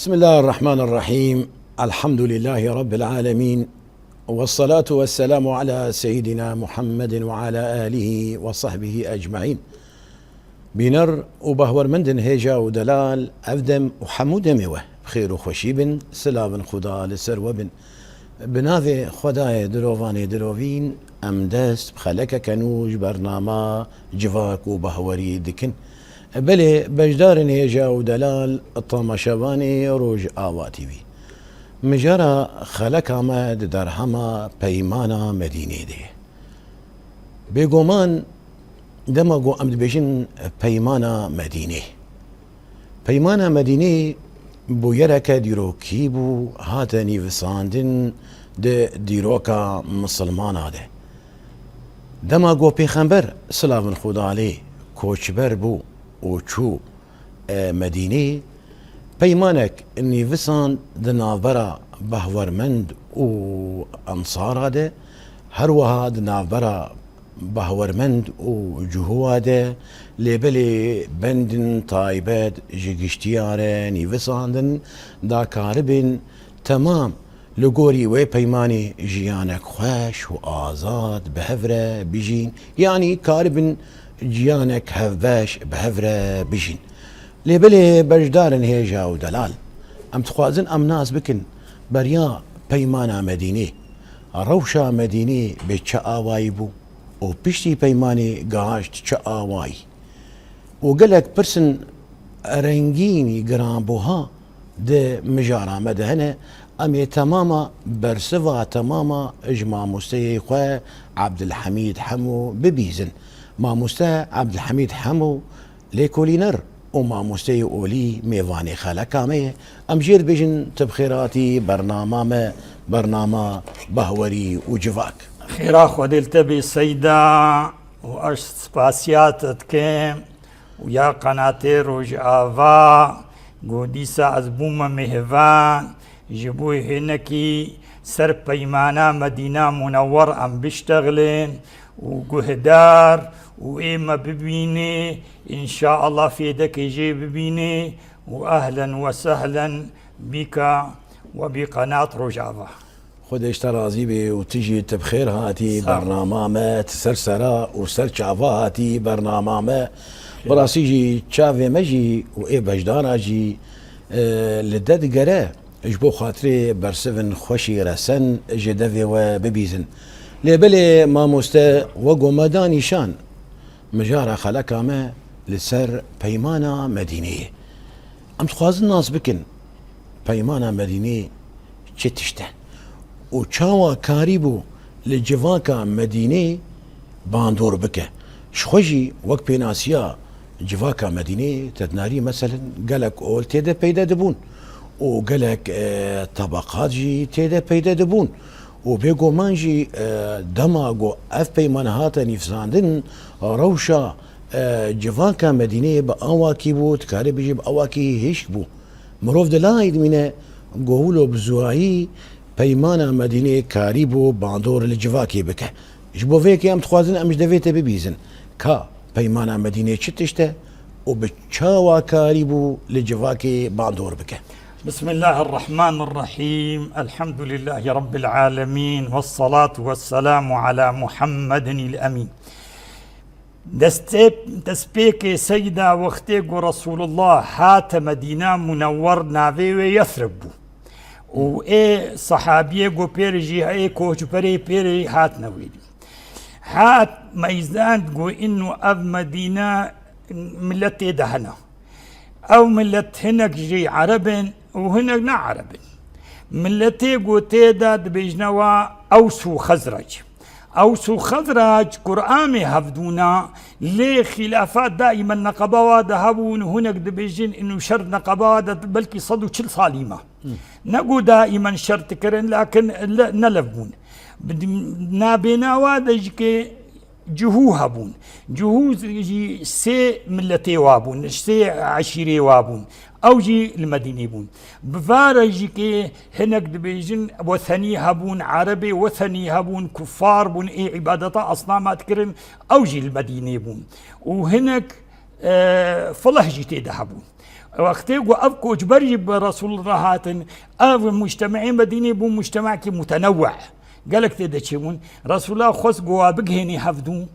بسم الله الرحمن الرحيم. الحمد لله رب العالمين، والصلاة والسلام على سيدنا محمد وعلى آله وصحبه أجمعين. بينر وبهور مندن هيجا ودلال أفدم وحمود ميوه بخير وخشيبن سلام خدا لسر وبن بناذي خداي دروفاني دروفين أمدست بخلك كنوج برنامج جواك وبهوري دكن بله بجدارن هيجا ودلال الطمشواني روج آواتي بي مجرى خلق آمد در همه پیمانا مدینه ده بگومان دماغو امد بجن پیمانا مدینه بو یرک دیروکی بو هاتا نیوساندن ده دیروکا مسلمانا ده دماغو پیغمبر سلام خدا علیه کوچبر بو و چو مدینه پیمانک نیوسان دنابرا بهورمند و انصار ده هر وها دنابرا بهورمند و جهوا ده لیبلی بندن تایبت جگشتیاره نیوساندن دا کاربن تمام لگوری و پیمانی جیانک خوش و آزاد بهوره بجین یعنی کاربن جیانک هفباش بهوره بجین لیبلی بجدارن هیجا و دلال ام تخوازن ام ناس بکن بریا پیمانا مدینه روشا مدینه به چه آوائی بو و پشتی پیمانی گاشت چه آوائی و گلک پرسن رنگینی گران بوها ده مجارا مدهنه امی تماما برسوا تماما اجماع مستوی خواه عبدالحمید حمو ببیزن ما مستوى عبدالحمید حمو لیکولینر وما مستوى اولي ميواني خلقامي امجير بجن تبخيراتي برنامج بهوري وجفاك خيرا خودل تبي سيدا واش سباسيات كم ويا قناة روج آوا قوديسا أزبوما مهوان جبوي هنكي سر بيمانا مدينة منور أم بيشتغلين وقهدار وإما ببيني إن شاء الله في يدك يجي ببيني وأهلا وسهلا بك وبقناة رجافة خودش ترازي بي وتجي تبخير هاتي برنامج تسرسرا وسر شافا هاتي برنامج براسيجي تشافي مجي وإيه بجدارا جي لدد قرا اجبو خاطري برسفن خوشي رسن جدفي وببيزن لبلي ما مستا وقو مداني شان مجارة خلقامه لسر پیمانا مدينية ام تخواز الناس بكن پیمانا مدينية چه تشتن و چاوا كاريبو لجواكا مدينية باندور بكه شخوجي وق بيناسيا جواكا مدينية تدناري مثلا قالك اول تيدا بيدا دبون و قالك طبقات جي تيدا بيدا دبون وبيقو مانجي دماغو اف بيمان هاتا نفساندن روشا جواكا مدينة بأواكي بو تكاري بيجي بأواكي هيش بو مروف دلايد منه قولو بزواهي بيمانا مدينة كاريبو باندور لجواكي بكه جبو فيكي ام تخوازن امش دفيته ببيزن كا بيمانا مدينة چتشته وبتشاوا كاريبو لجواكي باندور بكه. بسم الله الرحمن الرحيم الحمد لله رب العالمين والصلاة والسلام على محمد الأمين. دسبيك سيدا وقتك رسول الله حات مدينة منور ناوي ويثرب و ايه صحابيه قو بيرجي ايه كوش بيري هات نويد هات ميزان قو انو اب مدينة ملت دهنا او ملت هناك جي عرب وهناك نا عرب ملتي قو تيداد بيجنوا اوس وخزرج أوس وخزرج قرآن هفدونا ليه خلافات دائما نقبوا هبون هناك دبيجين إنه شر نقبوا بلكي صدو كل صالمة نقو دائما شر تكرن لكن لا نلفون نابينا وادجك جهو هبون جهو جي سي ملتي وابون سي عشيري وابون او جي المديني بون بفارجي كي هناك دبيجن وثني هبون عربي وثني هبون كفار بون اي عبادة اصنامات كرن او جي المديني بون وهناك فله جي تيدهبون وقتي وابكو جبري برسول الله هاتن اف مجتمعين مديني بون مجتمع كي متنوع قالك تيدا تشيبون رسول الله خص قوا بقهني حفظو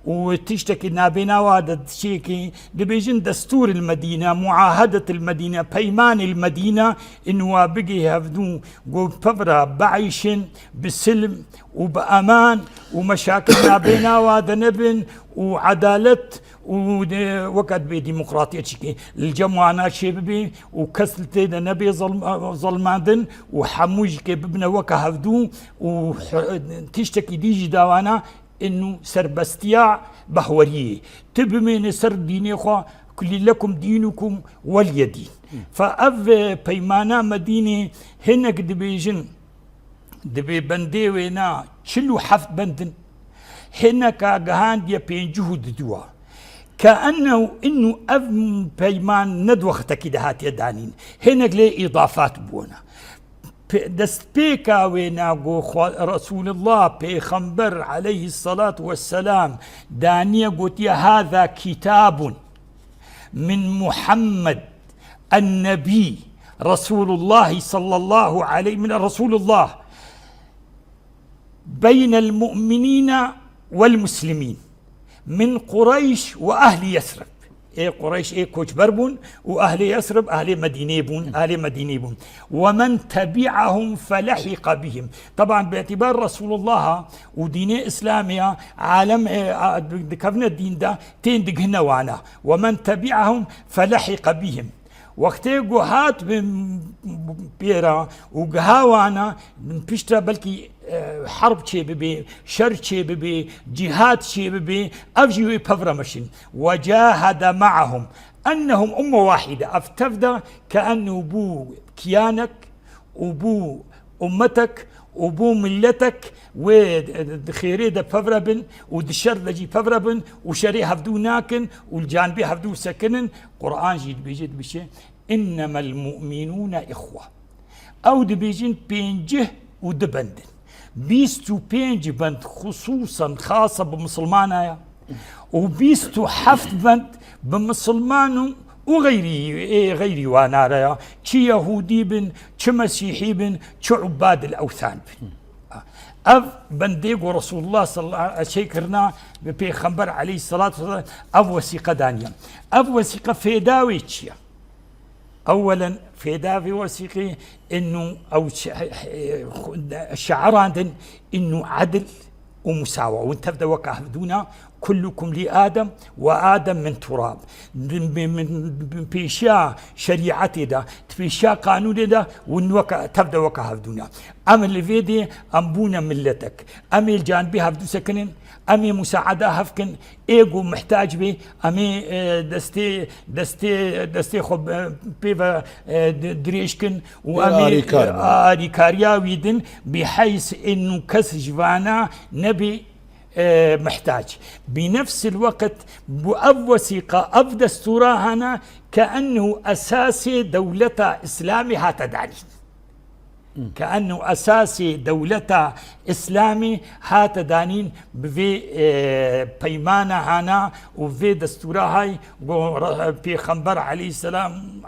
وتشتكي نابينا وادد شيكي دبيجن دستور المدينة معاهدة المدينة بيمان المدينة إنه بقي هفدو قو بفرا بعيش بسلم وبأمان ومشاكل نابينا واد نبن وعدالة وقت بديمقراطية شكي الجمعنا شببي وكسل تيدا نبي ظلمادن وحموج كي ببنا وكا هفدو وتشتكي ديجي داوانا انه سربستياع بهوريه تبمين سر ديني خوا كل لكم دينكم ولي دين فاف بيمانا مدينه هناك دبيجن دبي بندي وينا شلو حفت بندن هناك قهان دي بينجهو دوا كأنه إنه أف بيمان ندوختك دهات يدانين هناك ليه إضافات بونا دست بيكا ويناغو رسول الله بيخنبر عليه الصلاة والسلام دانيا قلت هذا كتاب من محمد النبي رسول الله صلى الله عليه من رسول الله بين المؤمنين والمسلمين من قريش وأهل يثرب إيه قريش إيه كوش بربون وأهل يثرب أهل مدينة بون أهل مدينة بون ومن تبعهم فلحق بهم طبعا باعتبار رسول الله ودين إسلامية عالم كفنا الدين ده تندقهنا وانا ومن تبعهم فلحق بهم وقتی گوهات بيرا وقهاوانا بيشترى بلكي حرب شي ببي شر شي ببي جهاد شي ببي أفجوا بفرمشن وجاهد معهم أنهم أمة واحدة أفتفدا كأنه بو كيانك وبو أمتك وبو ملتك ودخيري دا ففربن ودشر لجي ففربن وشري هفدو ناكن والجانبي هفدو سكنن قرآن جيد بيجد بشي إنما المؤمنون إخوة أو دبيجين بينجه ودبندن بيستو بينج بند خصوصا خاصة بمسلمانا وبيستو حفت بند بمسلمانو وغيري وانا رايا كي يهودي بن كي مسيحي بن كي عباد الاوثان بن اف بنديق رسول الله صلى الله عليه وسلم بيغمبر عليه الصلاه والسلام اف وثيقه دانيا اف وثيقه فيداوي تشيا اولا فيداوي وثيقه انه او الشعار عندن انه عدل ومساواة وانت تبدا وكهدونا كلكم لآدم وآدم من تراب من بيشا شريعتي ده بيشا قانوني ده ونوكا تبدا وكهدونا أم اللي فيدي أمبونا ملتك أم الجانبي هفدو سكنن أمي مساعدة هفكن إيجو محتاج بي أمي دستي خب بيفا دريشكن وأمي آريكاريا ويدن بحيث إنه كس جوانا نبي محتاج بنفس الوقت وثيقة أف دستورا هنا كأنه أساسي دولة إسلامي هاتداني كأنه أساسي دولة إسلامي هات دانين بفي بيمانة هنا وفي دستورة هاي في خنبر عليه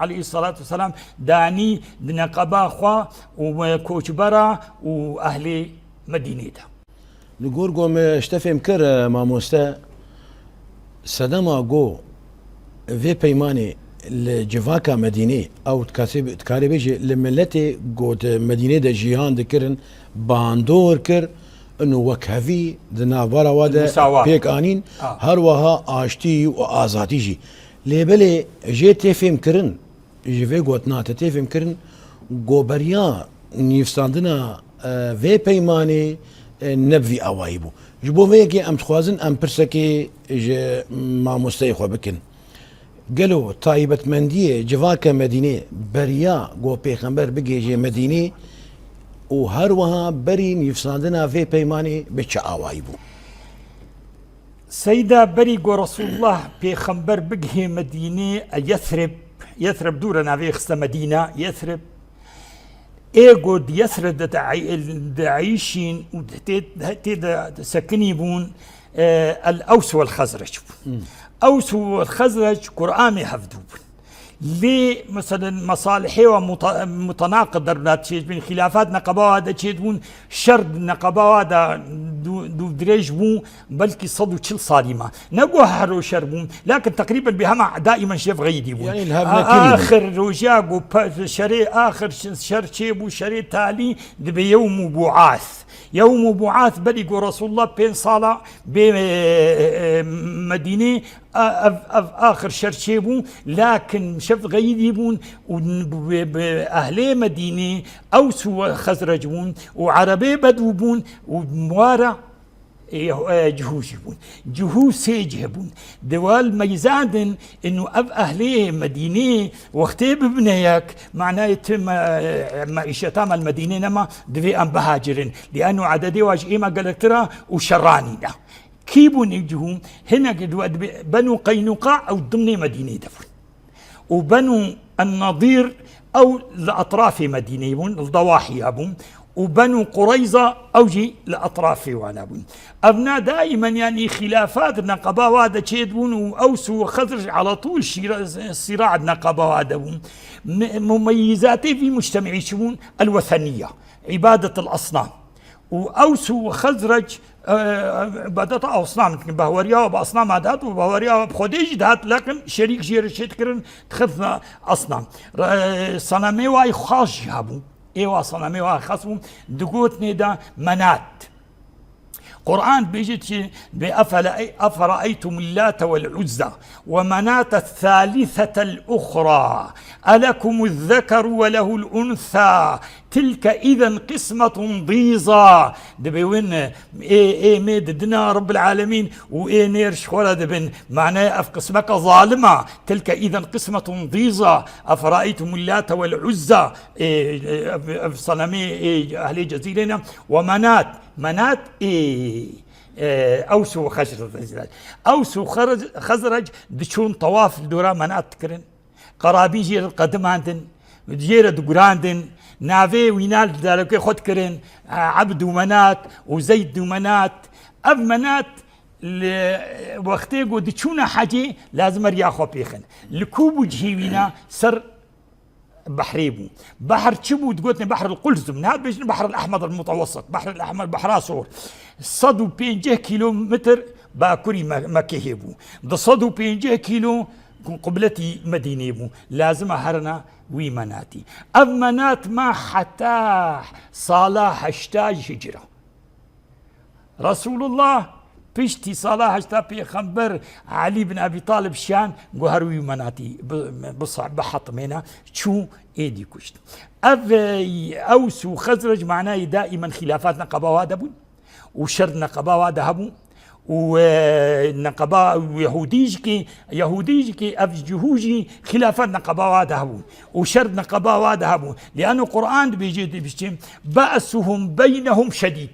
الصلاة والسلام داني نقبا خوا وكوشبرا وأهل مدينة نقول قوم اشتفهم كر ماموستا سدما قو في بيماني الجفاكا مدينة أو تكاري بيجي لملتي قوت مدينة دا جيهان دكرن باندور كر انه وكهفي دنا ورا وادا بيك آنين هروها آشتي وآزاتي جي ليبلي جي تفهم كرن جي قوت ناتا تفهم كرن قو بريا نيفستاندنا في بيماني نبذي أوايبو جبو ميكي أم تخوازن أم برسكي ما مستيخو بكن قالوا طايبة مندية جواكا مدينة بريا قو بيخنبر بقي مدينة وهروها برين يفسادنا في بيماني بتش أوايبو سيدا بريقو رسول الله بيخنبر بقه مدينة يثرب دورنا في خست مدينة يثرب ايغو يثرب دعيشين وتيد سكنيبون الأوس والخزرج أوس والخزرج قرآن يحفظون ليه مثلا مصالحي ومتناقض درنات من خلافات نقبا هذا تشيدون شرد نقبا هذا دو دريج بو بلكي صدو تشل صارمة نقوى حرو شربون لكن تقريبا بهم دائما شيف غيديبون يعني آخر رجاق شري آخر شر شيبو شري تالي دبي يوم بعاث يوم بعاث بلغ رسول الله بين صالة بمدينة آخر شرشيبون لكن شف غيديبون وأهلي مدينة أوس وخزرجبون وعربي بدوبون وموارا جهوجبون جهوز سيجهبون دوال ميزادن انه اهلي مدينه وختيب بنيك معناه يتم معيشتهم المدينه نما دفي ام بهاجرين لانه عددي واج ايما قالترا وشرانينا كيبون يجهون هنا بنو قينقاع او ضمن مدينه دفن وبنو النضير او لاطراف مدينه يبون الضواحي ابون وبنو قريظة أوجي لأطراف وانابون أبناء دائما يعني خلافات النقبة وهذا تشيدون وأوس وخزرج على طول صراع النقبة وهذا مميزاتي في مجتمع شبون الوثنية عبادة الأصنام وأوس وخزرج عبادة أصنام بهوريا وبأصنام عادات وبهوريا وبخديج دات لكن شريك جير كرن تخذنا أصنام صنمي واي خاص جابون ايوا صنمي واخصهم دقوتني دا منات قرآن بيجي أفرأيتم اللات والعزى ومناة الثالثة الأخرى ألكم الذكر وله الأنثى تلك إذا قسمة ضيزى دبيوين ميد دنا رب العالمين وإيه نيرش ولد بن معناه قسمك ظالمة تلك إذا قسمة ضيزى أفرأيتم اللات والعزى صنمي أهل جزيرنا ومنات أوس وخزرج أوس وخزرج دشون طواف دورا منات كرن قرابي جير القدم عندن جير دقراندن نافي وينال ذلك خد كرن عبد ومنات وزيد ومنات أب منات وقتي قد تشونا حاجة لازم رياخو بيخن لكوبو جهيوينا سر بحريبو بحر تشبو تقولتني بحر القلزم هذا بيجي البحر الأحمر المتوسط بحر الأحمر بحر صور صدو 50 كيلومتر باكوري مكيهبو ده صدو 50 كيلو قبلتي مدينيبو لازم هرنا وي مناتي أب منات ما حتى صلاح اشتاج هجرة رسول الله بيشتي صلاح اشتا بيخنبر علي بن أبي طالب شان قهروي مناتي بحط منا شو ايدي كشت أوس وخزرج معناه دائما خلافات نقبا وادبون وشر نقبا وادهبون ونقبا يهوديجكي أف جهوجي خلافات نقبا وادهبون وشر نقبا وادهبون لأنه القرآن بيجي بيشتم بأسهم بينهم شديد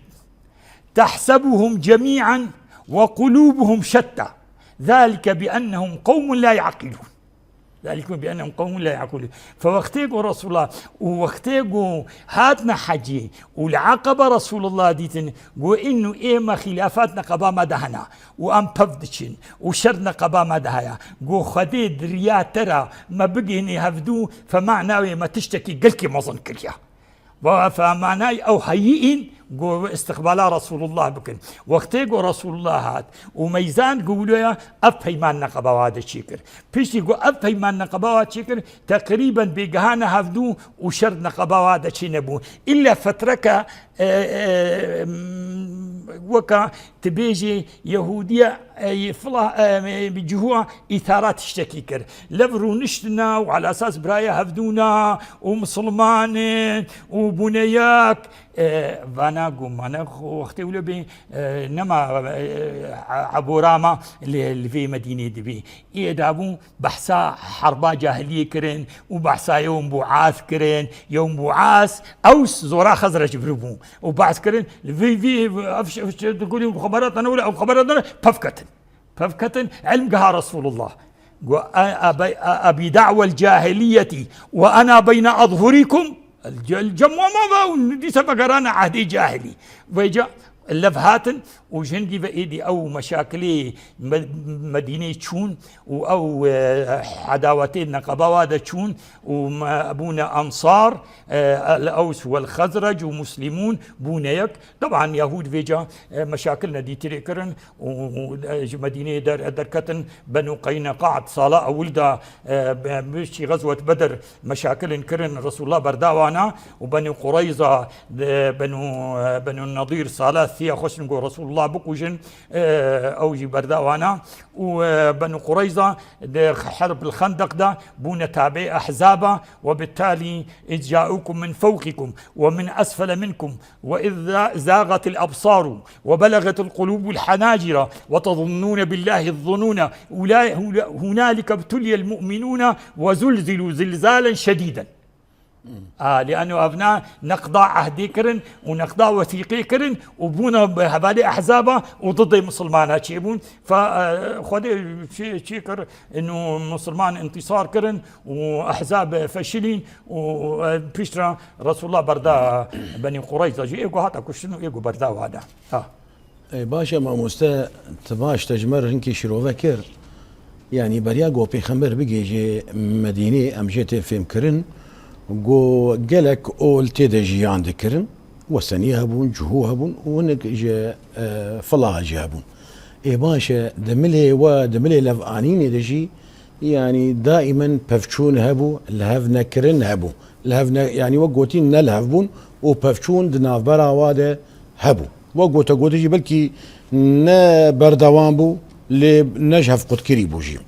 تحسبهم جميعا وقلوبهم شتى ذلك بأنهم قوم لا يعقلون فوقتيقوا رسول الله ووقتيقوا هاتنا حجي والعقبة رسول الله ديتن وإنه إيما خلافاتنا قبا ما دهنا وأم بفدشن وشرنا قبا ما دهيا قو خديد ريا ترى ما بقيني هفدو فمعناه ما تشتكي قلكي مظن كريا فمعناه أو هيئين قو استقبالا رسول الله بكن وقتي قو رسول الله هات وميزان قولوا يا أفهيمان نقبوات الشكر بيشتي قو أفهيمان نقبوات الشكر تقريبا بيقهانا هفدو وشر نقبوات الشنبو إلا فترك وكا تبيجي يهودية فلا بجهوها إثارات اشتكي كر لفرو نشتنا وعلى أساس برايا هفدونا ومسلمان وبنياك فانا قوم انا وقتي ولا بي نما عبوراما اللي في مدينه دبي يدابون بحثا حربا جاهليه كرين وبحثا يوم بعاث كرين يوم بعاث اوس زورا خزرج بربون وبعث كرين في تقولي خبرات انا ولا خبرات ففكة علم قها رسول الله أبي دعوى الجاهلية وأنا بين أظهركم الجمع ما دي سبقرانا عهدي جاهلي ويجا اللفهات وجندي بإيدي أو مشاكلي مدينة تشون أو عداوتين نقبوات تشون وأبونا أنصار الأوس والخزرج ومسلمون بونيك طبعا يهود فيجا مشاكلنا دي تريكرن ومدينة دركتن بنو قينقاع صلاة ولدا بشي غزوة بدر مشاكل كرن رسول الله برداوانا وبنو قريظة بنو النضير صلاة ثيا خوش نقول رسول الله بكوجن أوجي برداوانا وبنو قريظة حرب الخندق ده بون تابع أحزابا وبالتالي إذ جاءوكم من فوقكم ومن أسفل منكم وإذ زاغت الأبصار وبلغت القلوب الحناجر وتظنون بالله الظنون هنالك ابتلي المؤمنون وزلزلوا زلزالا شديدا لأنه أبناء نقضى عهدي كرن ونقضى وثيقي كرن وبونا بهبالي أحزابا وضد مسلمان شيبون فخذ شيكر إنه مسلمان انتصار كرن وأحزاب فشلين وبيشترى رسول الله بردا بني قريظة إيقو هاتا كشنو إيقو بردا وهذا باشا ما مستا تباش تجمر هنكي شروفا كر يعني برياقو بيخمر بيجي مدينة أمجيتي فيم كرن جو جلك أول تيدا جيان ذكرن وسنيها بون جهوها بون ونك جا فلاها جابون باشا دمله لفعانين دجي يعني دائما بفشون هبو لهف نكرن هبو لهف يعني وقوتين نلهف بون وبفشون دناف برا وادا هبو وقوتا قوتجي بلكي نا بردوان بو لنجهف قد كريبو جي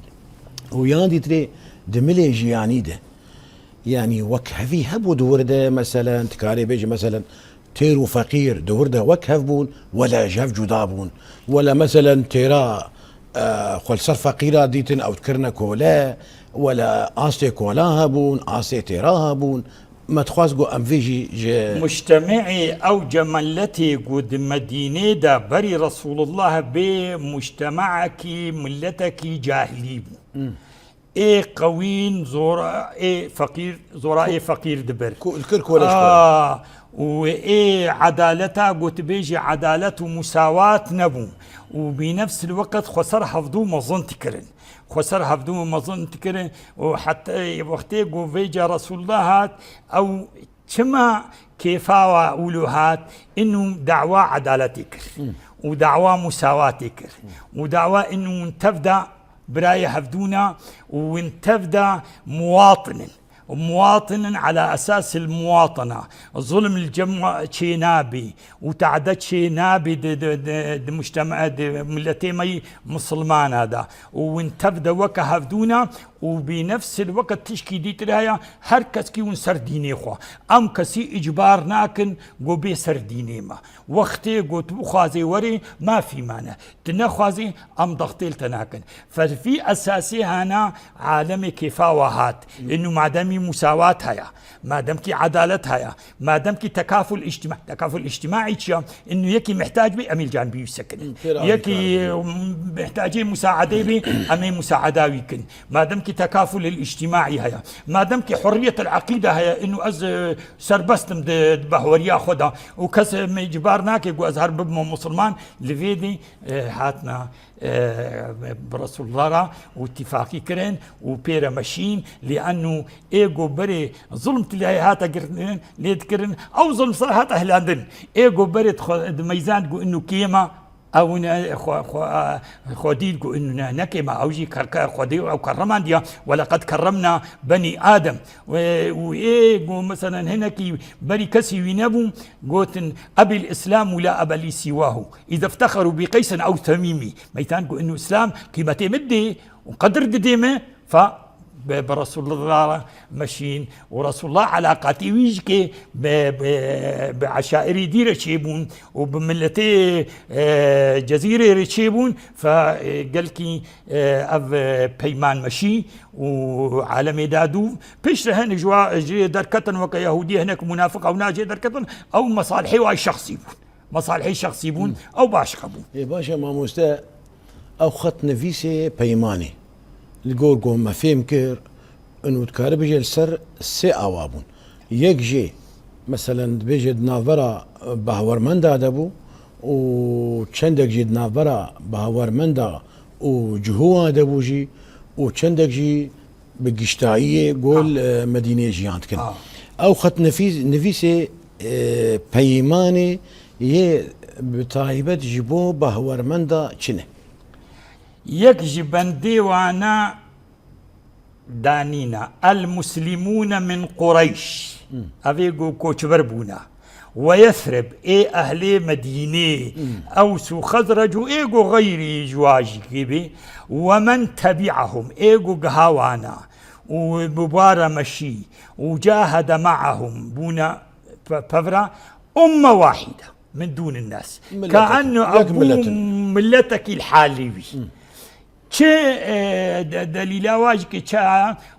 وياندي تري دمله جياني ده يعني وكهفي هبو دور ده مثلا تكاري بيجي مثلا تيرو فقير دور ده وكهف بون ولا جاف جدابون ولا مثلا تيرا خلصر فقيرة ديتن او تكرنا كولا ولا آستي كولا هبون آستي تيرا هبون ما تخوازقو ام فيجي مجتمعي او جملتي قد مدينة دا بري رسول الله بمجتمعك ملتك جاهلي قوين زورا فقير زورا فقير دبر الكرك ولا عدالتها قلت بيجي عدالة ومساواة نبو وبنفس الوقت خسر حفظو مظن تكرن خسر حفظو مظن تكرن وحتى وقتي قو بيجي رسول الله او كما كيفا أولوهات إنه دعوة عدالتك ودعوة مساواتك ودعوة إنه تبدأ براية هفدونا وانتفدى مواطن على أساس المواطنة ظلم الجمع شينابي وتعدد شينابي دي مجتمع دي ملتي مسلمان هذا وانتفدى وكا هفدونا وبنفس الوقت تشكي دي ترايا هر کس کی اون سر دینی خوا ام کسی اجبار ناکن گو بی سر دینی ما وقتی گو تو خوازي وري ما في مانع تنخوازي ام ضغطيل تناكن ففي اساسي هنا عالم كفاوهات انه ما دام مساواة هيا ما دام كي عدالة هيا ما دام كي تكافل اجتماعي انه يكي محتاج بي اميل جانبي يسكن يكي محتاجين مساعدة بي امي مساعدة ويكن ما دام كي تكافل الاجتماعي هيا ما دام كي حرية العقيدة هيا انه از سربستم بهوريا خدا وكس اجبارناك يقول ازهر ببما مسلمان لفيدي هاتنا برسول الله واتفاقي كرن وبيرا ماشين لانه ايجو بري ظلمت اللي هاتا قرن ليد كرن او ظلم صراحه اهلاندن ايجو بري ميزان قو انه كيما او خديد انه نكما اوجي خدي او كرمان ديا ولقد كرمنا بني ادم وايه مثلا هناك بري كسي وينبو قوتن ابي الاسلام لا ابا لي سواه اذا افتخروا بقيس او تميمي ميتان انه اسلام كيما تمدي وقدر ديمه ف برسول الله مشين ورسول الله علاقاتي ويجكي بعشائري دير تشيبون وبملتي جزيرة تشيبون فقال كي أف بيمان مشي وعالم دادو بيش هن جوا جي دركتن وك يهودي هناك منافق أو ناجي دركتن أو مصالحي واي شخصيبون مصالحي شخصيبون أو باشقبون إيه باشا ما مستا أو خط نفيسي بيماني الجورجو ما فهم كير انه تكارب بيجي السر سي اوابون يك جي مثلا بيجي نافرا بهورمندا دبو وچندك جي نافرا بهورمندا وجهوا دبو جي وچندك جي بقشتاية قول مدينة جيان كن او خط نفيسي بيماني يه بتايبت جيبو بهورمندا چنه يكجي بندي وانا دانينا المسلمون من قريش افيقو كوشبربونا ويثرب اي اهل مدينه اوس وخزرج ايقو غيري جواجي كيبي ومن تبعهم ايقو قهاوانا ومبارا مشي وجاهد معهم بونا ففرا امه واحده من دون الناس كانه ابو ملتك الحالوي دليل واجك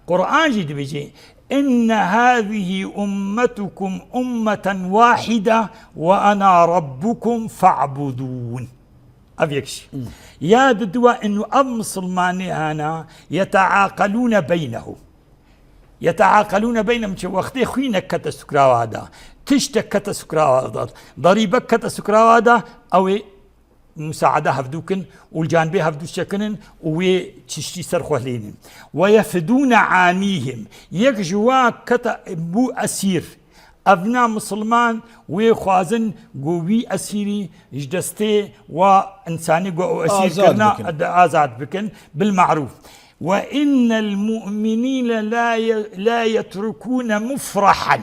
قرآن جد بيجي إن هذه أمتكم أمة واحدة وأنا ربكم فاعبدون أفيكش يا ددوا إنه أب مسلماني أنا يتعاقلون بينهم شو وقتي خوينك كتا سكراوادا تشتك كتا سكراوادا ضريبك كتا سكراوادا أو مساعدة هفدوكن والجانبي هفدو شكنن وتشتي سرخوهلين ويفدون عانيهم يكجوا كتا بو أسير أبناء مسلمان ويخوازن قوي أسيري جدستي وإنساني قو أسير كنا آزاد بكن بالمعروف وإن المؤمنين لا يتركون مفرحا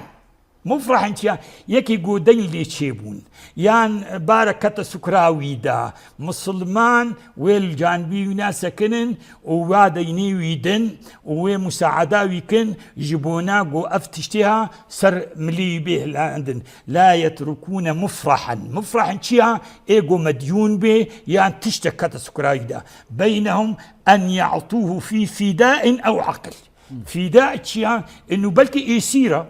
انتيا يكي قودين لي تشيبون يان باركة سكراوي دا مسلمان والجانبي ناس كنن وواديني ويدن ومساعدة ويكن جبونا قو افتشتها سر ملي به لاندن لا يتركون مفرحا تشيا ايقو مديون به يان تشتكت سكراوي دا بينهم ان يعطوه في فداء او عقل فداء تشيا انه بلكي يسيره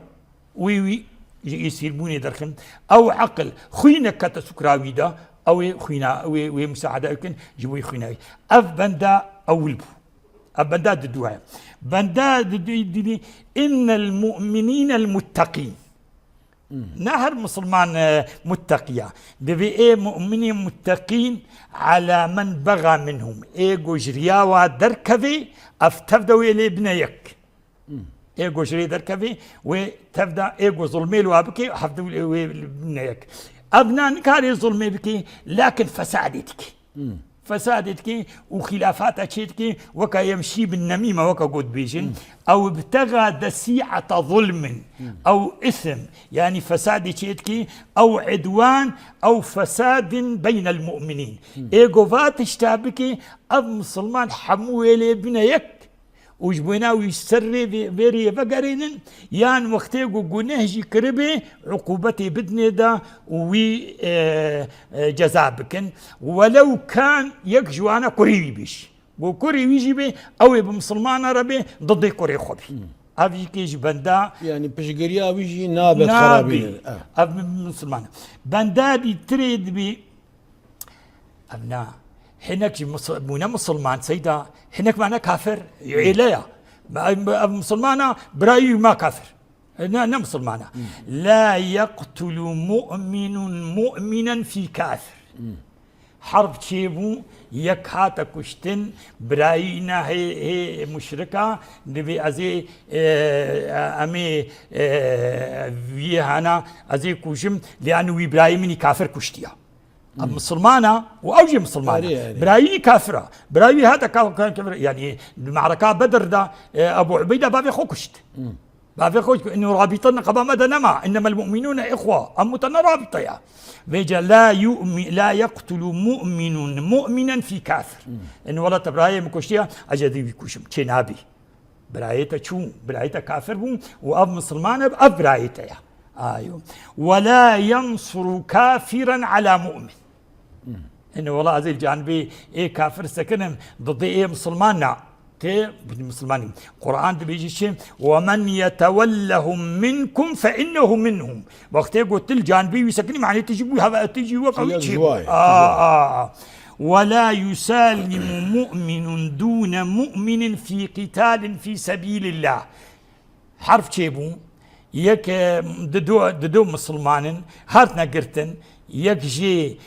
وي يصير بوني درخم او عقل خوينا كتا سكراوي دا او خوينا وي مساعده يمكن جوي خوينا اف بندا اولبو ابدا ددوها بندا دي ان المؤمنين المتقين نهر مسلمان متقيا دبي ايه مؤمنين متقين على من بغى منهم ايه جرياوا دركبي افتفدوا الى ابنيك ايجو شري دركبي وتبدا ايجو ظلمي له ابكي حفظوا ابنك ابنان كاري ظلمي بكي لكن فسادتك وخلافاتك وكا يمشي بالنميمه وكا قد بيجن او ابتغى دسيعه ظلم او اثم يعني فسادتك او عدوان او فساد بين المؤمنين ايجو فاتشتابك اب مسلمان حمويل ابنيك وجبنا ويسري بيري فقرين يان وقتي قنهجي كربي عقوبتي بدني دا وي جزابكن ولو كان يكجوانا كوري بيش وكوري ويجي بي او بمسلمان ربي ضد كوري خوبي افي كيج بندا يعني بشقريا ويجي نابت خرابين اب مسلمان بندا دي تريد بي ابنا حينك مونا مسلمان سيدا حينك معنا كافر عيليا مسلمانا برايي ما كافر انا مسلمانا لا يقتل مؤمنا في كافر حرب تشيبو يكاتا كشتن براينا هي مشركة نبي ازي امي فيهانا ازي كوشم لانه ابراهيمني كافر كشتيا مسلمانة وأوجي مسلمانة برايي كافرة برايي هذا كافر يعني المعركة بدر ده أبو عبيدة بابي خوكشت بابي خوكشت إنه رابطنا قبا مدى نما إنما المؤمنون إخوة أمتنا رابطة يا فيجا لا يقتل مؤمنا في كافر إنه ولا تبرايي مكوشتيا أجدي يكوشم تنابي برايته شو برايته كافر بو وأب مسلمان بأب برايته يا أيوه ولا ينصر كافرا على مؤمن إنه والله هذه الجانبي إيه كافر سكنهم ضد إيه مسلمان تي مسلمانين القرآن بيجي شيء ومن يتولهم منكم فإنه منهم وقت قلت الجانبي ويسكني معني تجي وقوي ولا يسالم مؤمن دون مؤمن في قتال في سبيل الله حرف تشيبو يك ددو مسلمان هارتنا قرتن يك جي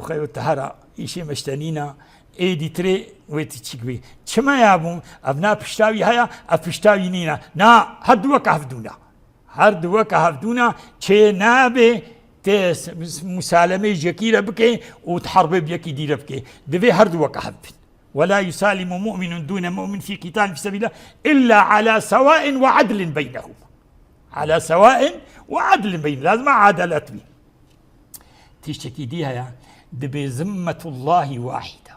خيو تهرا يشي مشتانينا ايدي تري ويتشكبي كما يابون ابنا بشتاوي هيا ابشتاوي نينا نا هرد وك هفدونا چه نابي تيس مسالمه جكيرة بكي وتحرب بيكي ديرة بكي دفي هرد وك هفدن ولا يسالم مؤمن دون مؤمن في قتال في سبيل الله إلا على سواء وعدل بينهم على سواء وعدل بين لازم عدالة بي تشتكي ديها يا دبي ذمة الله واحدة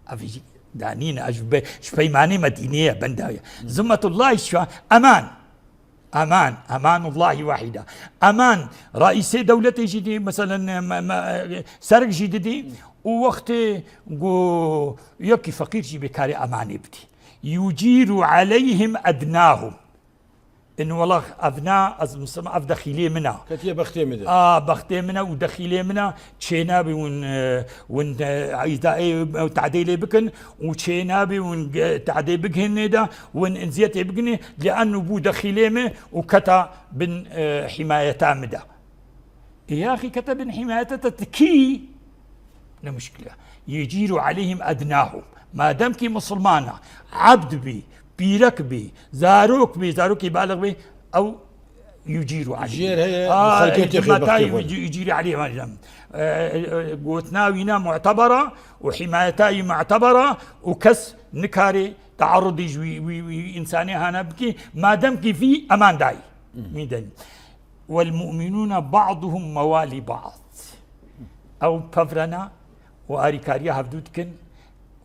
أفيجي دانين أجب شبيماني مدينية بنداية ذمة الله شو أمان الله واحدة أمان رئيس دولة جدي مثلا سرق جديد ووقت جو يكي فقير جي بكاري أمان بدي يجير عليهم أدناهم إنه والله أبناء أفدخيلي منا كتير بختي منا بختي منا ودخيلي منا تشينا بي ون إذا تعديلي بكن وتشينا بي ون تعدي بكن ده ون إنزيتي بكن لأنه بو دخيلي مه وكتا بن حمايته مدا يا أخي كتا بن حمايته تكي مشكلة يجير عليهم أدناهم ما دامكي مسلمانة عبد بي بيرك بي زاروك بالغ بي او يجير عليه يجير عليه قوتناوينا معتبره وحمايتاي معتبره وكس نكاري تعرضي انساني هانا بكي ما دامك في امان داي ميدن والمؤمنون بعضهم موالي بعض او بفرنا واريكاريا هفدودكن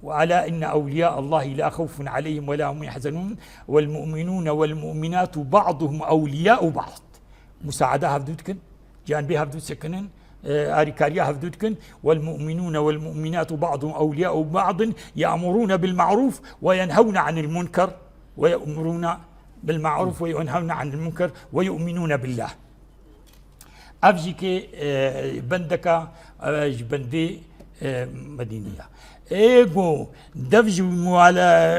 وعلى إن أولياء الله لا خوف عليهم ولا هم يحزنون والمؤمنون والمؤمنات بعضهم أولياء بعض مساعدة هفدودكن جانبي هفدود سكنن آريكاريا هفدودكن والمؤمنون والمؤمنات بعضهم أولياء بعض يأمرون بالمعروف وينهون عن المنكر ويأمرون بالمعروف وينهون عن المنكر ويؤمنون بالله أفجيك بندك بندي مدينية ايجو دفج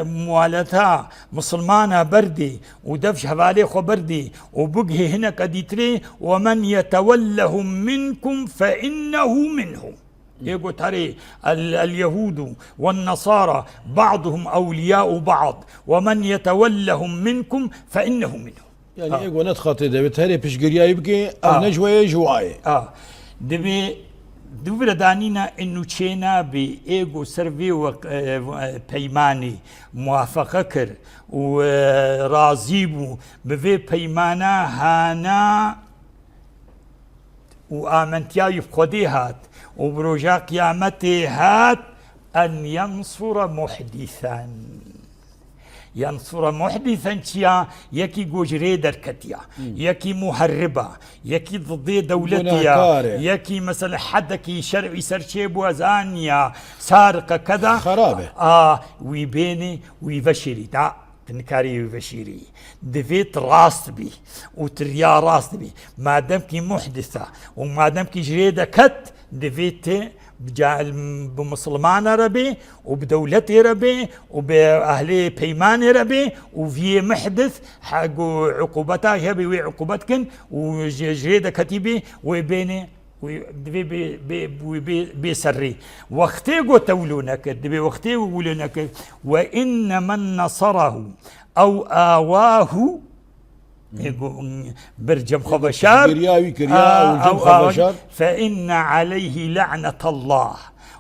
موالتها مسلمانة بردي ودفج حوالي خبردي وبقه هنا كديتري ومن يتولهم منكم فإنه منهم ايجو تري اليهود والنصارى بعضهم أولياء بعض ومن يتولهم منكم فإنه منهم يعني ايجو ندخطي ده بتهري بشقريا يبقي نجوى جواي دبي دوباره دانینا انو چینا بی ایگو سروی و پیمانی موافقه کر و راضی بو به پیمانا هانا و آمنتیای خودی هات و بروجا قیامتی هات ان ينصر محدثا ينصر محدثا شيا يكي جوجري دركتيا يكي مهربة يكي ضد دولتيا يكي مثلا حدكي شرعي سرشي بوزانيا سارقة كذا خرابة ويبيني ويبشري دا تنكاري ويبشري دفيت راست بي وتريا راست بي ما دامكي محدثة وما دامكي جريدة كت دفيت بمسلمان ربي وبدولتي ربي وبأهلي بيمان ربي وفي محدث حق عقوبتها هبي وعقوبتكن وجريدة كتيبي وبيني بسري وقتي قتولونك دبي وقتي يقولونك وإن من نصره أو آواه برجم خبشار كرياوي كريا وجم خبشار فإن عليه لعنة الله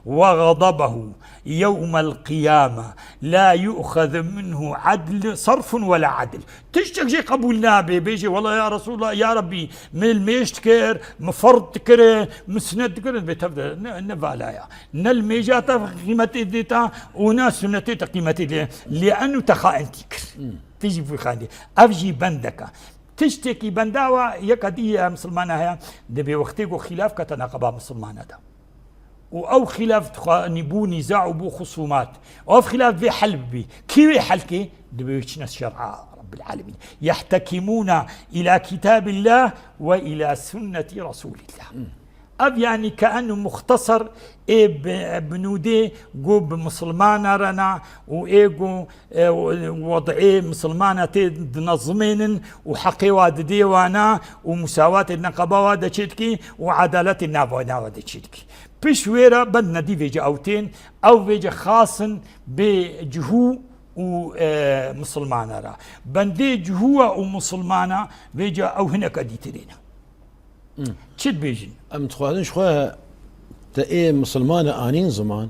وغضبه يوم القيامة لا يؤخذ منه عدل صرف ولا عدل. تشتك شي قبول نابي بيجي والله يا رسول الله يا ربي من الميشتكر مفرد تكره مسند تكره بتبدا نفالايا نلميجات قيمتي ديتا وناس سنتي قيمتي لأنه تخائن تكر تيجي في خاندي أفجي بندك تشتكي بنداوة يكدي مسلمانة هي دبي وقتيكو خلاف كتناقبا مسلمانة ده او خلاف نبو نزاع وبو خصومات او خلاف في حل بي كيف حلكي دبيوتشنا الشرع رب العالمين يحتكمون الى كتاب الله والى سنه رسول الله. اب يعني كانه مختصر بنودي جو بمسلمانة رنا وايجو وضعي مسلمانة تنظمين وحقي واد ديوانا ومساواة النقابة واد تشتكي وعدالة النافونا واد تشتكي بشويرة بدنا دي فيجا اوتين او فيجا خاص بجهو ومسلمانة را بندي جهو ومسلمانة فيجا او هنا كدي ترينا تشد بيجن ام تخوادن شخوها تأي مسلمانة آنين زمان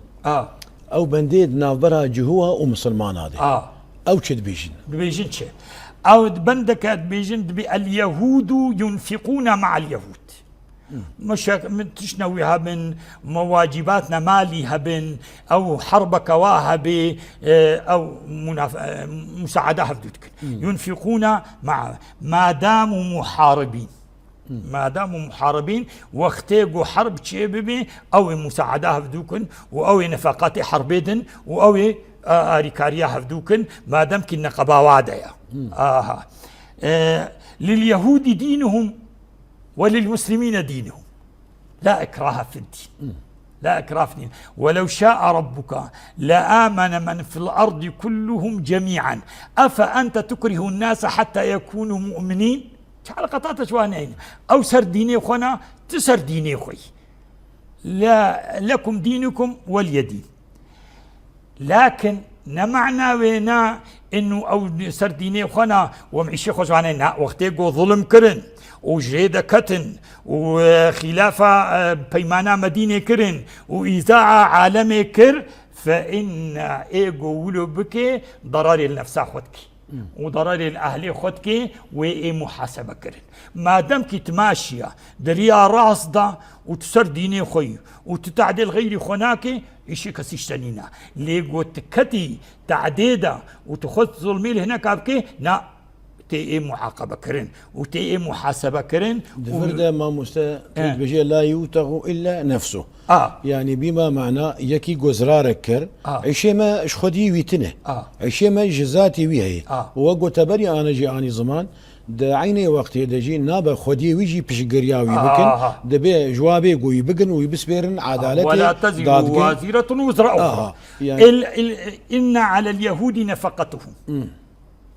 او بنديد نافبرها جهوها ومسلمان هذه او تشد بيجن بيجن شي او بندك بيجن اليهود ينفقون مع اليهود مش من تشنويها من مواجباتنا ماليها بن او حرب كواها ب او مساعدة بدك ينفقون مع ما داموا محاربين ما داموا محاربين واختيقوا حرب تشيببي او مساعدة بدوكن او نفقات حربيدن او ريكاريا هفدوكن ما دام كنا قباواديا لليهود دينهم وللمسلمين دينهم لا إكراه في الدين لا إكراه في الدين ولو شاء ربك لآمن من في الأرض كلهم جميعا أفأنت تكره الناس حتى يكونوا مؤمنين شحال قطعت شوانين أو سر ديني خونا تسر ديني خوي لا لكم دينكم ولي دين لكن نمعنا وينا إنه أو سر ديني خونا ومعيشي خوشوانين وقتيقو ظلم كرن وجريدة كتن وخلافة بيمانا مدينة كرن وإذاعة عالمي كر فإن إيقو ولو بكي ضرر النفس خدك وضرر الأهل خدك وإي محاسبة كرن ما دامك تماشية دريا راصدة وتسر ديني خوي وتتعدل غيري خناك إشي كسيشتنينا ليقو تكتي تعديدة وتخذ ظلمي هناك أبكي لا تي معاقبة كرن وتي محاسبة كرن دفردا ما بجي لا يوتغ إلا نفسه يعني بما معنى يكي جزرارك كر عشي ما اش خدي ويتنه عشي ما جزاتي ويهي وقو تبري أنا جي آني زمان دا عيني وقت يدجي نابا خدي ويجي بشقرياوي بكن دبي جوابي قوي بكن ويبسبيرن عدالتي ولا تزر وازرة وزر أخرى يعني إن على اليهود نفقتهم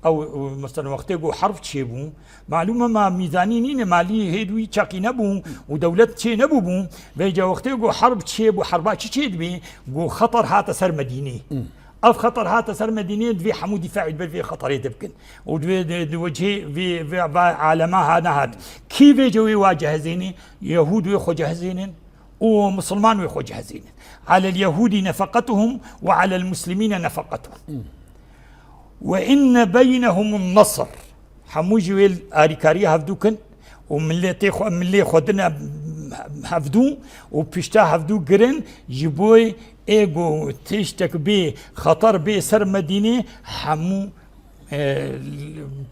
او مثلا وقت يقول حرف تشيبو معلومه ما ميزانيين ماليه هيدوي تشاكي نبو ودولت تشي نبو بيجا وقت يقول حرب تشيبو حربات تشيد بي جو خطر هات سر مدينه اف خطر هات سر مدينه في حمود دفاع في خطر يتبكن ودوي وجهي في عالمها هذا هات كيف يجوا يواجه زيني يهود ويخو جاهزين ومسلمان ويخو جاهزين على اليهود نفقتهم وعلى المسلمين نفقتهم وإن بينهم النصر حموجي الاريكاري هفدوكن وملي خدنا هفدو وبيشتا هفدو جرن جبوي ايجو تشتك بي خطر بي سر مدينة حمو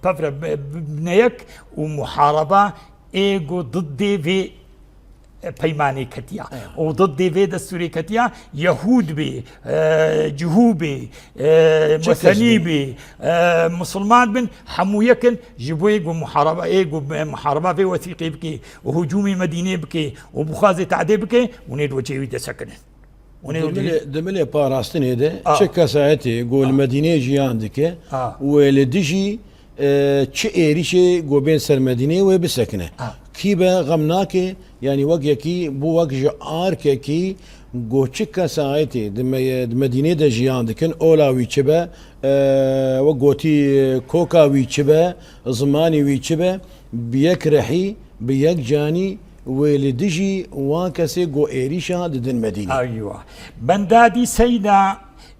بفر بنيك ومحاربة ايجو ضد في بيماني كتيا وضد في دستوري كتيا يهود بي جهو بي مثني بي مسلمان بن حمو يكن جبوا يقو محاربة يقو محاربة في وثيقي بكي وهجومي مدينة بكي وبخازي تعدي بكي ونيد وجهي دسكن دملي باراستن هيدا شكا ساعتي يقول مدينة جي عندك ولدجي تشي إيريشي قو بين سر مدينة وبسكنة كيبا غمناكي يعني وقيكي بو وقج آركيكي گۆچکە ساەتی مدینێ دەژیان دکن ئۆلاوی چ بە وەگۆتی کۆکاوی چ بە زمانی وی چ بە بیەک ڕەحی بە یەک جانی وێ لە دژی وان کەسێ گۆ ئێریشە ددن مدینە ئەیوە بەندادی سەیدا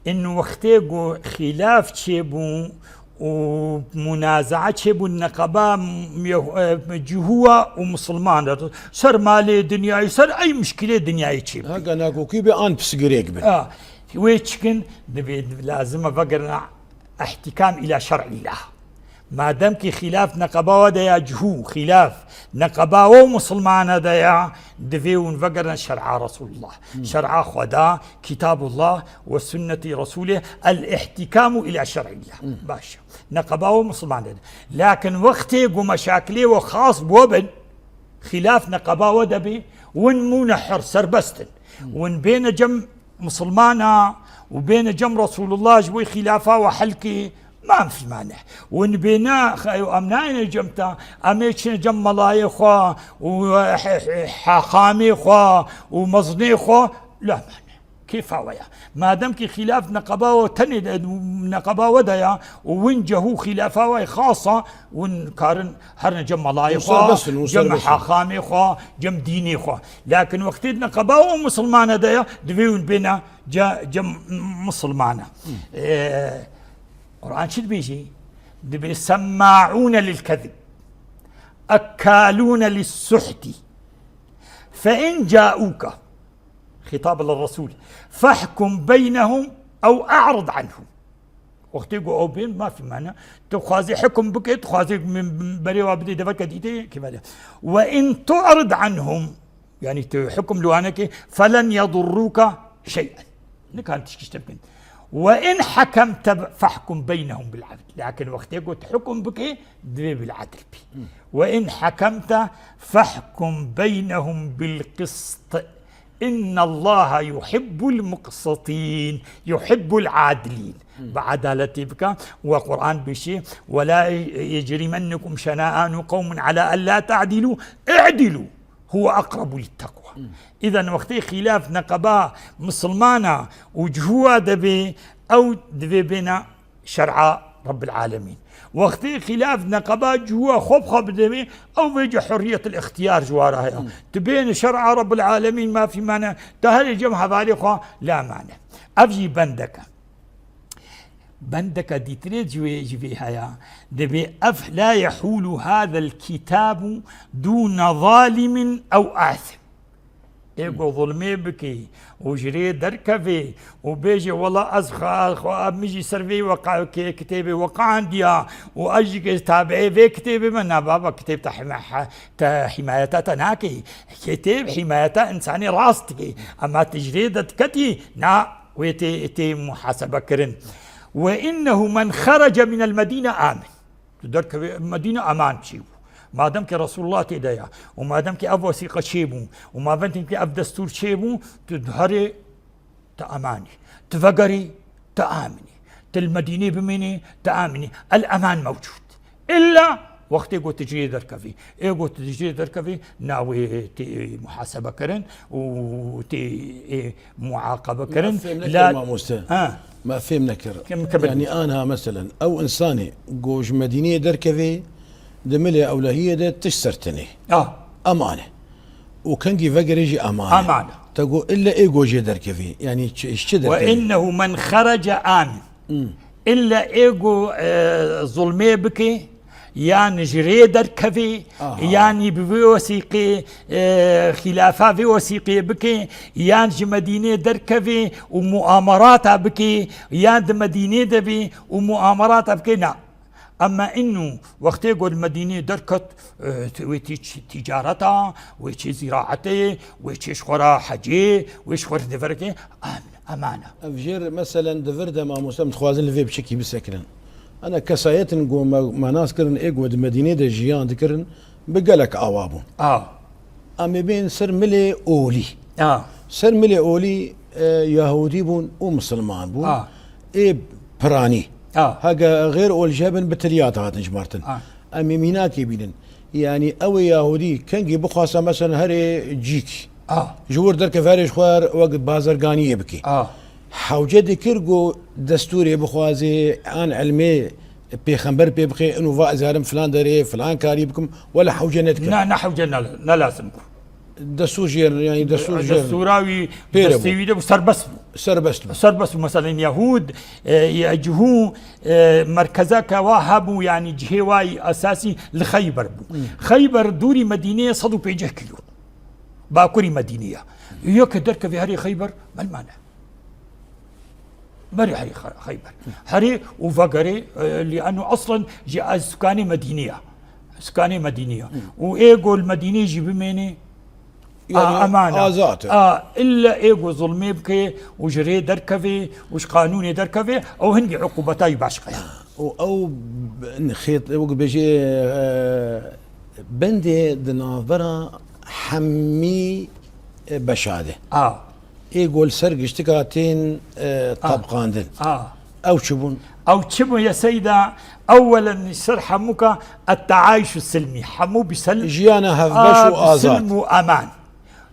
ئین وەختێ گۆ خلاف چێبوو ومنازعة چێبوو نەقەبا جهووە و مسلمان سەر مالێ دنیای سەر ئەی مشکلێ دنیای چێ هەگە ناکۆکی بێ ئان پسگرێک بن وێ چکن دەبێت لازمە بەگەرنا احتكام إلى شرع الله ما دامك خلاف نقبا ديا جهو خلاف نقبا ومسلمان ديا دفيون فقرنا شرع رسول الله شرع خدا كتاب الله وسنة رسوله الاحتكام إلى شرع الله باشا نقبا ومسلمان ديا لكن وقتي ومشاكلي وخاص بوبن خلاف نقبا ودبي ون منحر سربستن ون بين جم مسلمانا وبين جم رسول الله جوي خلافه وحلكي ما في مانع وان بينا امناين جمتا اميتشن جم ملاي خوا وحاخامي خوا ومزني خوا لا مانع كيف هويا ما دامك خلاف نقبا وتند نقبا وديا وينجهو خلافه خاصه ونكارن هرن جم ملاي خوا جم حاخامي خوا جم ديني خوا لكن وقت نقبا ومسلمان ديا دفيون بينا جم مسلمانه القرآن شو بيجي؟ دبي سماعون للكذب أكالون للسحت فإن جاءوك خطاب للرسول فاحكم بينهم أو أعرض عنهم وقت يقول أو بين ما في معنى تخازي حكم بك تخازي من بري وابدي دفك ديتي كذا وإن تعرض عنهم يعني تحكم لوانك فلن يضروك شيئا نكان تشكي وإن حكمت فاحكم بينهم بالعدل لكن وقت يقول حكم بك دبي بالعدل بي وإن حكمت فاحكم بينهم بالقسط إن الله يحب المقسطين يحب العادلين بعدالتي بك وقرآن بشي ولا يجرمنكم شنآن قوم على ألا تعدلوا اعدلوا هو أقرب للتقوى إذا وقت خلاف نقبا مسلمانا وجهوا دبي أو دبي بنا شرع رب العالمين وقت خلاف نقبا جوا خب دبي أو بيجي حرية الاختيار جوارها تبين شرع رب العالمين ما في معنى تهل جمع بالغة لا معنى أفجي بندك دي تريد جوي هيا دبي أف لا يحول هذا الكتاب دون ظالم أو آثم ايقو ظلمي بكي وجري دركفي وبيجي والله أزخا ميجي سرفي وقع كتابي وقع عندي وأجي تابعي في كتابي من بابا كتاب حمايتا تناكي كتاب حمايتا إنساني راستكي أما تجري دتكتي نا ويتي محاسبة كرن وإنه من خرج من المدينة آمن تدرك المدينة أمان شيء ما دام رسول الله تدايا وما دام أف وثيقة شيبو وما دام أف دستور شيبو تدهري تأماني تفقري تآمني تالمدينة بميني تآمني الأمان موجود إلا وقت يقول تجري دركفي يقول تجري دركفي ناوي تي محاسبة كرن وتي معاقبة كرن لا ما فهمنا يعني أنا مثلا أو إنساني جوج مدينة دركفي دملي أولهية ده تشسرتني أمانة وكان جي فقر يجي أمانة تقول إلا إيه جوجي دركفي يعني اشتدر وإنه من خرج آمن إلا إيجو ظلمي بكي يعني جري دركفي يعني بوثيقي خلافة في وثيقي بكي يعني مدينة دركفي ومؤامرات بكي يعني مدينة دبي ومؤامرات بكي نعم أما إنه وقت يقول المدينة دركت ويتي تجارتها ويتي زراعتها ويتي شخورا حجي ويشخور دفركي أمانة أفجر مثلا دفرده ما مسلم تخوازن لفي بشكي بسكرن أنا كسايت نقول ما ناس كرن إيجود مدينة دجيان ذكرن بقلك أوابون أما بين سر ملي أولي سر ملي أولي يهودي بون ومسلمان بون إيه براني هاجا غير أول جابن بتريات هات نجمرتن أمي ميناكي بينن يعني او يهودي كان بخاصة مثلا هري جيك اه جور درك فارش خوار وقت بازرگاني يبكي حوجه دكرگو دستوري بخوازي عن علمي بيخنبر بيبخي انه فازارم فلان داري فلان كاري بكم ولا حوجه نتك نا حوجه نا لازم دستور جير يعني دستور جير دستوراوي دستوي ده سربس مثلا يهود يجهو مركزك وهبوا يعني جهواي اساسي لخيبر خيبر دوري مدينه صدو بيجه كيلو باكوري مدينيه يوك درك في هري خيبر ما المانع مري هري خيبر هري وفقري لانه اصلا جاء سكاني مدينيه وايجو المدينه يجيب مني يعني امانه آزات الا ايجو ظلمي بكي وجري دركفي وش قانوني دركفي او هنجي عقوبتاي باشقه او خيط بيجي بندي دنافرا حمي بشاده يقول سرق اشتكاتين طبقاندن او شبون يا سيدة اولا يصير حموك التعايش السلمي حمو بسلم جيانا هفبش وآزاد بسلم وامان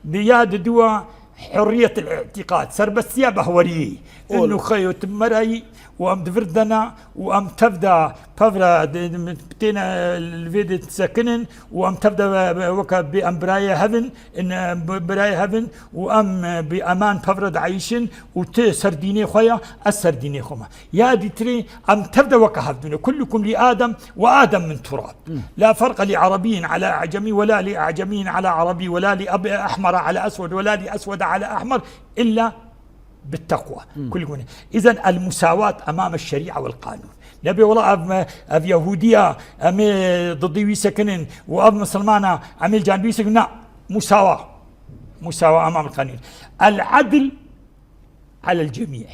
بياد دوا حرية الاعتقاد سر بس يا بهوريه انه خيوت مرأي وام دفردنا وام تبدا بفرا بتينا الفيديو تسكنن وام تبدا وكا بام برايا هفن ان برايا هفن وام بامان بفرد عايشن وتسرديني خويا السرديني خما يا دي تري ام تبدا وكا هفدنا كلكم لادم وادم من تراب لا فرق لعربي على اعجمي ولا لاعجمي على عربي ولا لاب احمر على اسود ولا لاسود على احمر الا بالتقوى كل إذن المساواة أمام الشريعة والقانون نبي والله أب يهودية أمي ضدي سكنن وأب مسلمانة أمي جانبي سكنن لا مساواة أمام القانون العدل على الجميع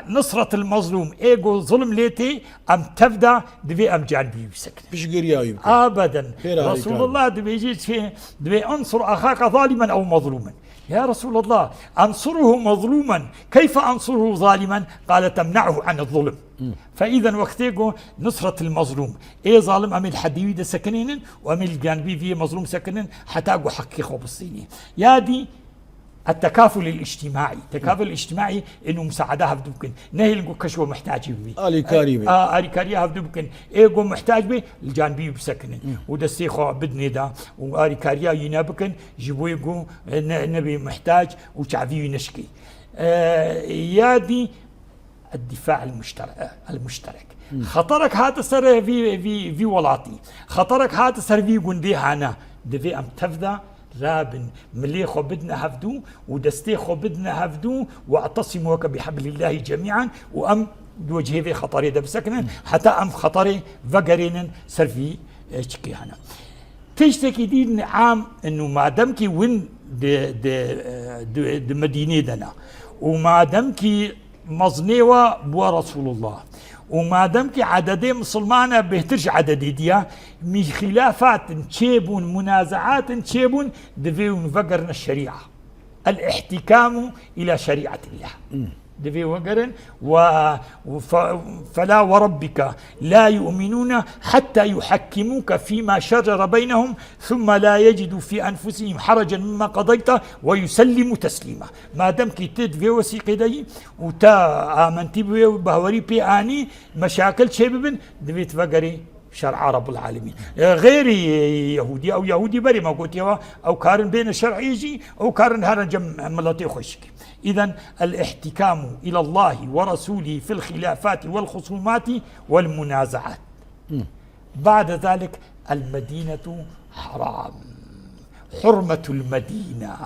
نصرة المظلوم ايجو ظلم ليتي ام تبدا دبي ام جانبي سكن مش قرياوي ابدا رسول الله دبي يجي دبي انصر اخاك ظالما او مظلوما يا رسول الله انصره مظلوما كيف انصره ظالما قال تمنعه عن الظلم فاذا وقتيجو نصرة المظلوم ايه ظالم ام الحديد سكنين وام الجانبي في مظلوم سكنين حتاجو حقي خوب الصيني يا دي التكافل الاجتماعي التكافل الاجتماعي انه مساعده هفدوكن نهي لنقو كشو محتاج بي الي كاريبي الي كاريا هفدوكن ايجو محتاج بي الجانبي بسكن ودسيخو بدني دا والي كاريا ينابكن جيبو يقو نبي محتاج وشعبي نشكي يادي الدفاع المشترك خطرك هذا سر في ولاتي خطرك هذا سر في جندي هنا دفي ام تفدا رابن ملي خو بدنا هفدو ودستي خو بدنا هفدو واعتصموا بحبل الله جميعا وام بوجهي في خطري ده بسكن حتى ام خطري فقرين سرفي اشكي هنا تشتكي دي عام انه ما دمكي وين دي مدينه دنا وما دمكي مظنيوه بو رسول الله وما دمك عددين مسلمانة بيهترش عددي ديا مي خلافات تشيبون منازعات تشيبون دفيون فقرنا الشريعة الاحتكام إلى شريعة الله دفي وقرن فلا وربك لا يؤمنون حتى يحكموك فيما شجر بينهم ثم لا يجدوا في أنفسهم حرجا مما قضيت ويسلموا تسليما ما دام كتير في وثيقة دي وتا آمنتي بهوري بي آني مشاكل شبابن دفي تفقري شرع رب العالمين غير يهودي او يهودي بري ما قلت او كارن بين الشرع يجي او كارن هذا جم ملاتي خشك اذا الاحتكام الى الله ورسوله في الخلافات والخصومات والمنازعات بعد ذلك المدينة حرام حرمة المدينة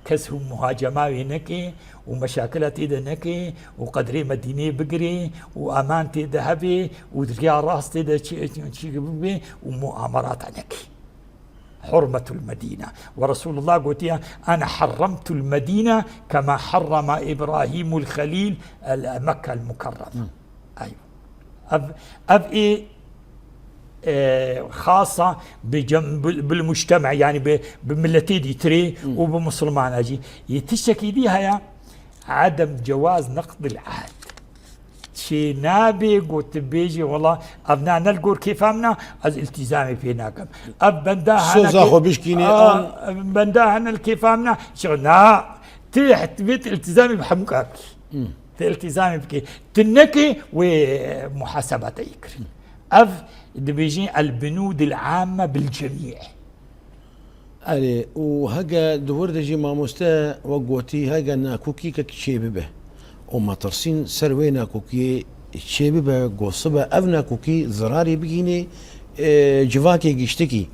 كسهم مهاجمة نكي ومشاكلات إذا نكي وقدري مدينة بقري وأمان ذهبي ودريا راس شيء ومؤامرات نكي حرمة المدينة ورسول الله قلت أنا حرمت المدينة كما حرم إبراهيم الخليل مكة المكرمة أيوة إيه خاصة بالمجتمع يعني بملتي دي تري وبمسلمان أجي يتشكي ديها يا عدم جواز نقض العهد شي نابي قلت بيجي والله ابنا نلقور كيف امنا از التزامي فيناكم اب سوزا خو بيشكيني بنداها انا كيف امنا شغلنا تحت بيت التزامي بحمكاك التزامي بكي تنكي ومحاسبتي يكري بيجي البنود العامة بالجميع علي وهجا دور دجي ما مستا وقوتي هجا ناكوكي كشيبه به وما ترسين سروي ناكوكي شيبه به قصبه افنا كوكي زراري بيجيني جواكي جشتكي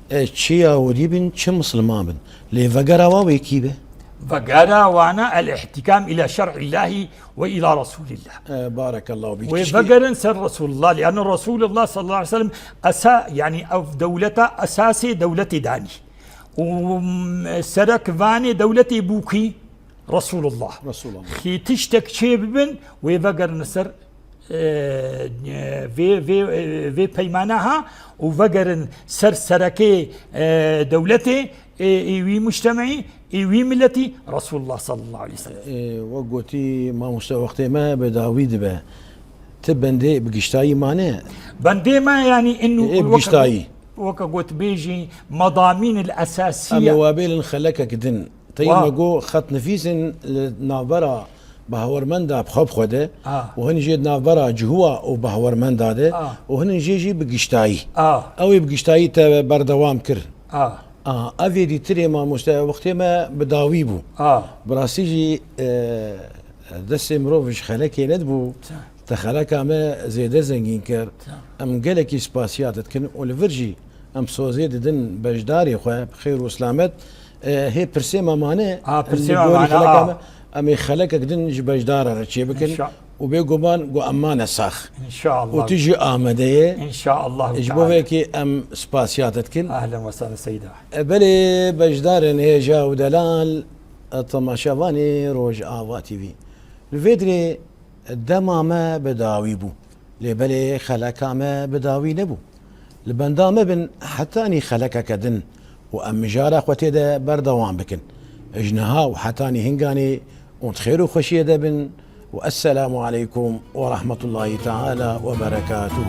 تشيا وديبن تش مسلمان بن لفقرا ويكيبه فقرا وانا الاحتكام الى شرع الله والى رسول الله بارك الله بك وفقرا سر رسول الله لان رسول الله صلى الله عليه وسلم يعني او دولته اساسي دولتي داني وسرك فاني دولتي بوكي رسول الله خي تشتك شيبن وفقر نسر في بيمانها وفقر سر سركي دولتي ايوي مجتمعي ايوي ملتي رسول الله صلى الله عليه وسلم وقوتي ما مستوى وقتي ما بداويد به تبندي بقشتاي مانه بندي ما يعني انه بقشتاي وقت بيجي مضامين الاساسيه النوابل خلكك دن تيمقو خط نفيس نابرا بهورمندا بخوب خوده وهن جيد نافبرا جهوا وبهورمندا ده وهن جي بقشتاي او بقشتاي تا بردوام كر افي دي تري ما مستوى وقتي ما بداوي بو براسيجي دس مروفش خلكي ندبو تخلك ما زيده زنجين كر ام قالك سباسيات تكن والفرجي ام سوزيد دن بجداري خو بخير وسلامت هي برسيما مانه برسيما مانه امي خلك دن جبجدار رشي بكن وبيقومان قو امان ساخ ان شاء الله وتجي امديه ان شاء الله اجبو هيك ام سباسيات تكن اهلا وسهلا سيدة بلي بجدار هي جا ودلال طماشافاني روج اوا تي في الفيدري الدمامه بداوي بو لبلي خلكا ما بداوي نبو البندامه بن حتى اني خلكا كدن وام جاره اخوتي ده بردوام بكن اجنها وحتاني هنغاني وتخيروا خشيه دبن والسلام عليكم ورحمه الله تعالى وبركاته.